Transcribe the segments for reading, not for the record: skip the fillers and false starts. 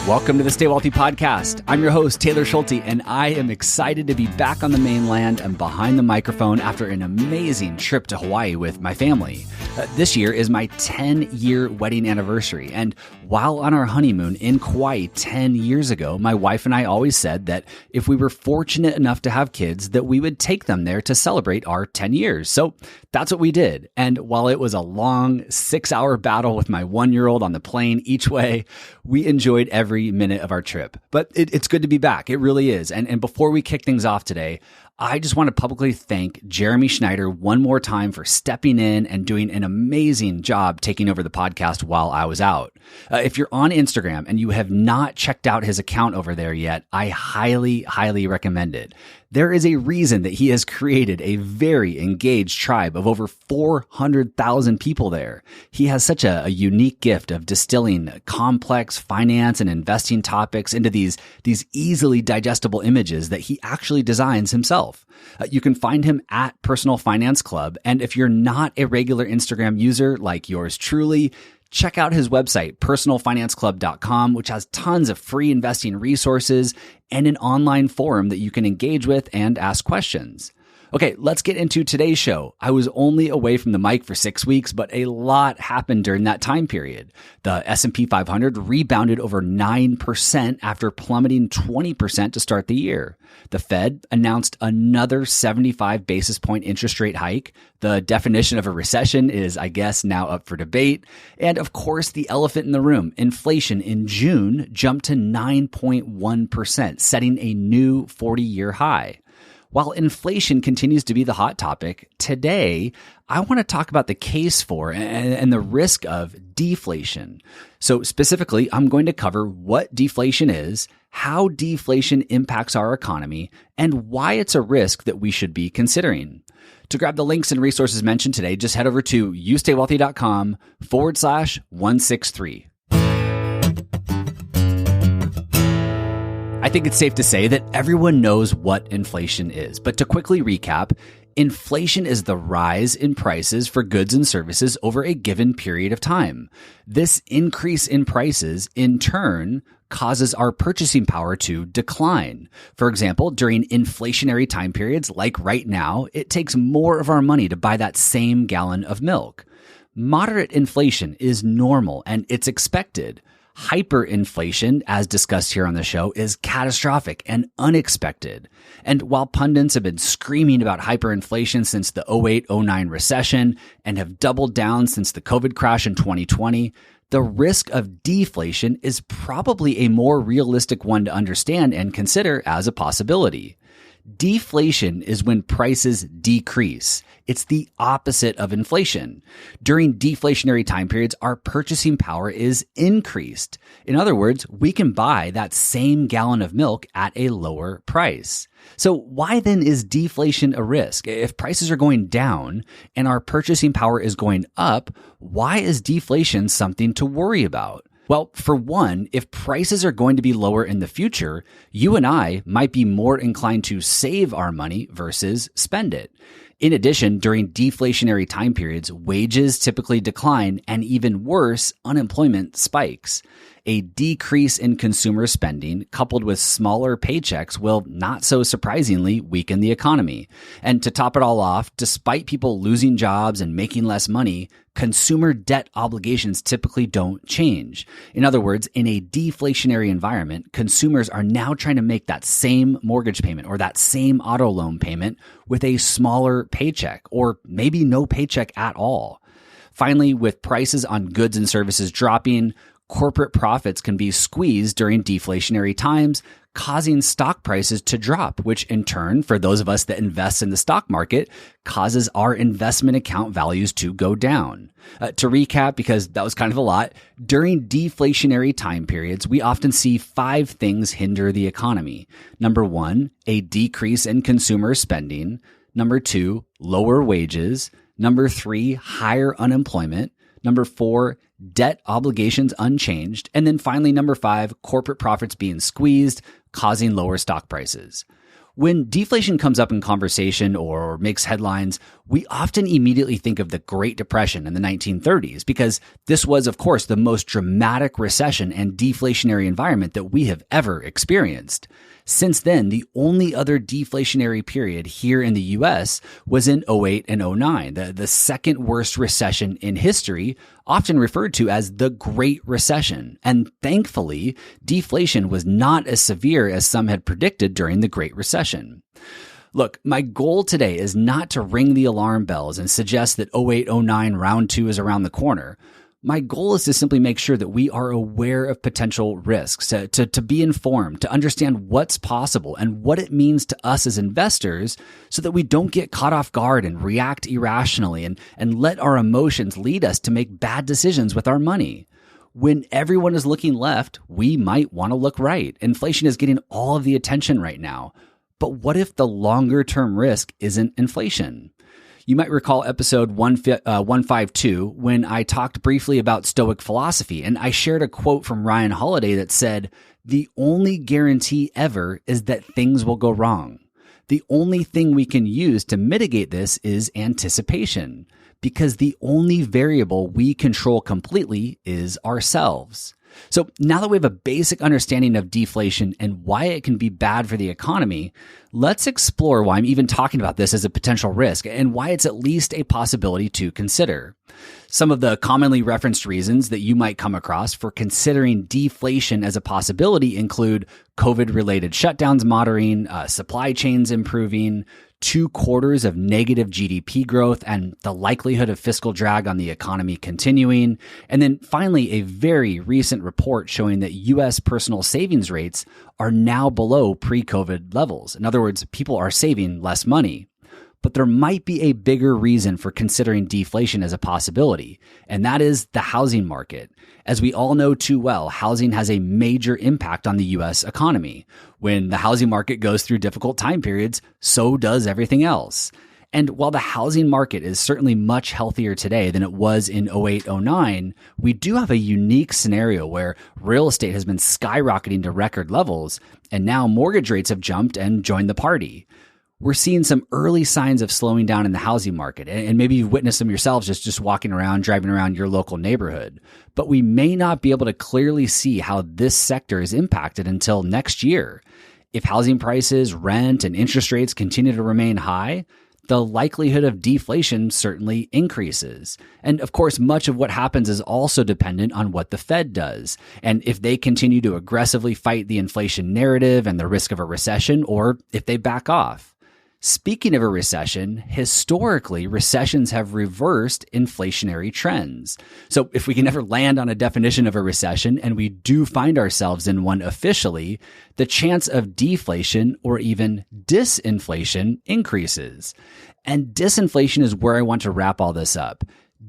Welcome to the Stay Wealthy Podcast. I'm your host, Taylor Schulte, and I am excited to be back on the mainland and behind the microphone after an amazing trip to Hawaii with my family. This year is my 10-year wedding anniversary, and while on our honeymoon in Kauai 10 years ago, my wife and I always said that if we were fortunate enough to have kids, that we would take them there to celebrate our 10 years. So that's what we did. And while it was a long 6-hour battle with my 1-year-old on the plane each way, we enjoyed every minute of our trip. But it's good to be back. It really is. And before we kick things off today, I just want to publicly thank Jeremy Schneider one more time for stepping in and doing an amazing job taking over the podcast while I was out. If you're on Instagram and you have not checked out his account over there yet, I highly, highly recommend it. There is a reason that he has created a very engaged tribe of over 400,000 people there. He has such a unique gift of distilling complex finance and investing topics into these easily digestible images that he actually designs himself. You can find him at Personal Finance Club. And if you're not a regular Instagram user like yours truly, check out his website, personalfinanceclub.com, which has tons of free investing resources and an online forum that you can engage with and ask questions. Okay, let's get into today's show. I was only away from the mic for 6 weeks, but a lot happened during that time period. The S&P 500 rebounded over 9% after plummeting 20% to start the year. The Fed announced another 75 basis point interest rate hike. The definition of a recession is, I guess, now up for debate. And of course, the elephant in the room, inflation in June jumped to 9.1%, setting a new 40-year high. While inflation continues to be the hot topic, today I want to talk about the case for and the risk of deflation. So specifically, I'm going to cover what deflation is, how deflation impacts our economy, and why it's a risk that we should be considering. To grab the links and resources mentioned today, just head over to youstaywealthy.com/163. I think it's safe to say that everyone knows what inflation is. But to quickly recap, inflation is the rise in prices for goods and services over a given period of time. This increase in prices, in turn, causes our purchasing power to decline. For example, during inflationary time periods like right now, it takes more of our money to buy that same gallon of milk. Moderate inflation is normal and it's expected. Hyperinflation, as discussed here on the show, is catastrophic and unexpected. And while pundits have been screaming about hyperinflation since the 08-09 recession and have doubled down since the COVID crash in 2020, the risk of deflation is probably a more realistic one to understand and consider as a possibility. Deflation is when prices decrease. It's the opposite of inflation. During deflationary time periods, our purchasing power is increased. In other words, we can buy that same gallon of milk at a lower price. So why then is deflation a risk? If prices are going down and our purchasing power is going up, why is deflation something to worry about? Well, for one, if prices are going to be lower in the future, you and I might be more inclined to save our money versus spend it. In addition, during deflationary time periods, wages typically decline, and even worse, unemployment spikes. A decrease in consumer spending coupled with smaller paychecks will, not so surprisingly, weaken the economy. And to top it all off, despite people losing jobs and making less money, consumer debt obligations typically don't change. In other words, in a deflationary environment, consumers are now trying to make that same mortgage payment or that same auto loan payment with a smaller paycheck or maybe no paycheck at all. Finally, with prices on goods and services dropping, corporate profits can be squeezed during deflationary times, causing stock prices to drop, which in turn, for those of us that invest in the stock market, causes our investment account values to go down. To recap, because that was kind of a lot, during deflationary time periods, we often see 5 things hinder the economy. Number 1, a decrease in consumer spending. Number 2, lower wages. Number 3, higher unemployment. Number 4, debt obligations unchanged. And then finally, number 5, corporate profits being squeezed, causing lower stock prices. When deflation comes up in conversation or makes headlines, we often immediately think of the Great Depression in the 1930s because this was, of course, the most dramatic recession and deflationary environment that we have ever experienced. Since then, the only other deflationary period here in the US was in '08 and '09, the second worst recession in history, often referred to as the Great Recession. And thankfully, deflation was not as severe as some had predicted during the Great Recession. Look, my goal today is not to ring the alarm bells and suggest that '08, '09 round two is around the corner. My goal is to simply make sure that we are aware of potential risks, to be informed, to understand what's possible and what it means to us as investors so that we don't get caught off guard and react irrationally and let our emotions lead us to make bad decisions with our money. When everyone is looking left, we might want to look right. Inflation is getting all of the attention right now. But what if the longer term risk isn't inflation? You might recall episode 152 when I talked briefly about Stoic philosophy, and I shared a quote from Ryan Holiday that said, "The only guarantee ever is that things will go wrong. The only thing we can use to mitigate this is anticipation, because the only variable we control completely is ourselves." So now that we have a basic understanding of deflation and why it can be bad for the economy, let's explore why I'm even talking about this as a potential risk and why it's at least a possibility to consider. Some of the commonly referenced reasons that you might come across for considering deflation as a possibility include COVID-related shutdowns moderating, supply chains improving, 2 quarters of negative GDP growth and the likelihood of fiscal drag on the economy continuing. And then finally, a very recent report showing that U.S. personal savings rates are now below pre-COVID levels. In other words, people are saving less money. But there might be a bigger reason for considering deflation as a possibility, and that is the housing market. As we all know too well, housing has a major impact on the U.S. economy. When the housing market goes through difficult time periods, so does everything else. And while the housing market is certainly much healthier today than it was in '08, '09, we do have a unique scenario where real estate has been skyrocketing to record levels, and now mortgage rates have jumped and joined the party. We're seeing some early signs of slowing down in the housing market, and maybe you've witnessed them yourselves just walking around, driving around your local neighborhood. But we may not be able to clearly see how this sector is impacted until next year. If housing prices, rent, and interest rates continue to remain high, the likelihood of deflation certainly increases. And of course, much of what happens is also dependent on what the Fed does, and if they continue to aggressively fight the inflation narrative and the risk of a recession, or if they back off. Speaking of a recession, historically, recessions have reversed inflationary trends. So if we can ever land on a definition of a recession, and we do find ourselves in one officially, the chance of deflation or even disinflation increases. And disinflation is where I want to wrap all this up.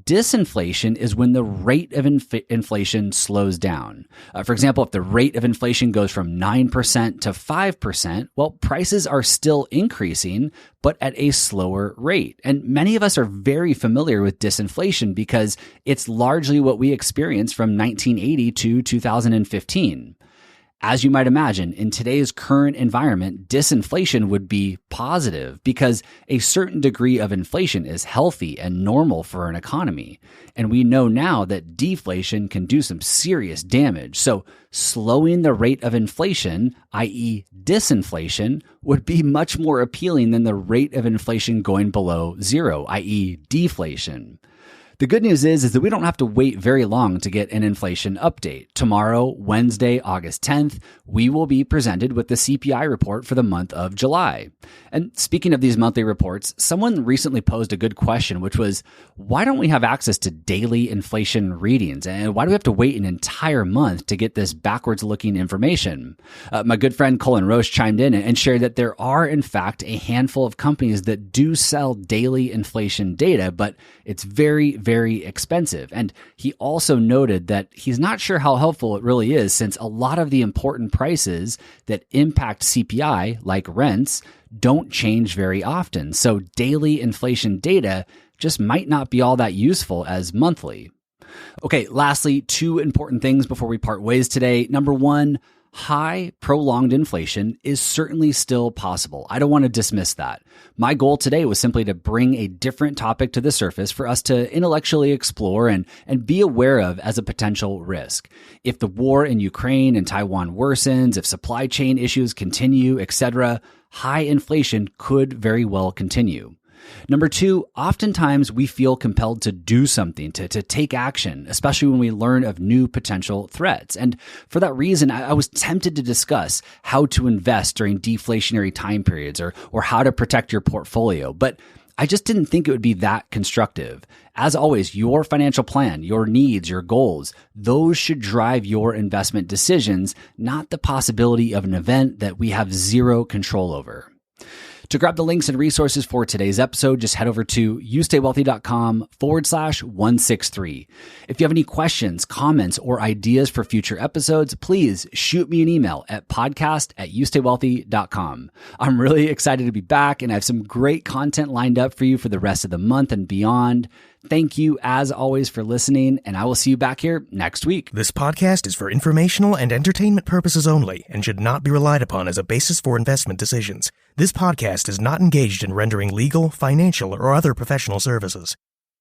Disinflation is when the rate of inflation slows down. For example, if the rate of inflation goes from 9% to 5%, well, prices are still increasing, but at a slower rate. And many of us are very familiar with disinflation because it's largely what we experienced from 1980 to 2015. As you might imagine, in today's current environment, disinflation would be positive because a certain degree of inflation is healthy and normal for an economy. And we know now that deflation can do some serious damage. So slowing the rate of inflation, i.e. disinflation, would be much more appealing than the rate of inflation going below zero, i.e. deflation. The good news is that we don't have to wait very long to get an inflation update. Tomorrow, Wednesday, August 10th, we will be presented with the CPI report for the month of July. And speaking of these monthly reports, someone recently posed a good question, which was, why don't we have access to daily inflation readings? And why do we have to wait an entire month to get this backwards-looking information? My good friend Colin Roche chimed in and shared that there are, in fact, a handful of companies that do sell daily inflation data, but it's very expensive. And he also noted that he's not sure how helpful it really is, since a lot of the important prices that impact CPI, like rents, don't change very often. So daily inflation data just might not be all that useful as monthly. Okay, lastly, 2 important things before we part ways today. Number 1, high, prolonged inflation is certainly still possible. I don't want to dismiss that. My goal today was simply to bring a different topic to the surface for us to intellectually explore and be aware of as a potential risk. If the war in Ukraine and Taiwan worsens, if supply chain issues continue, etc., high inflation could very well continue. Number two, oftentimes we feel compelled to do something, to take action, especially when we learn of new potential threats. And for that reason, I was tempted to discuss how to invest during deflationary time periods or how to protect your portfolio. But I just didn't think it would be that constructive. As always, your financial plan, your needs, your goals, those should drive your investment decisions, not the possibility of an event that we have zero control over. To grab the links and resources for today's episode, just head over to youstaywealthy.com/163. If you have any questions, comments, or ideas for future episodes, please shoot me an email at podcast@youstaywealthy.com. I'm really excited to be back, and I have some great content lined up for you for the rest of the month and beyond. Thank you, as always, for listening, and I will see you back here next week. This podcast is for informational and entertainment purposes only and should not be relied upon as a basis for investment decisions. This podcast is not engaged in rendering legal, financial, or other professional services.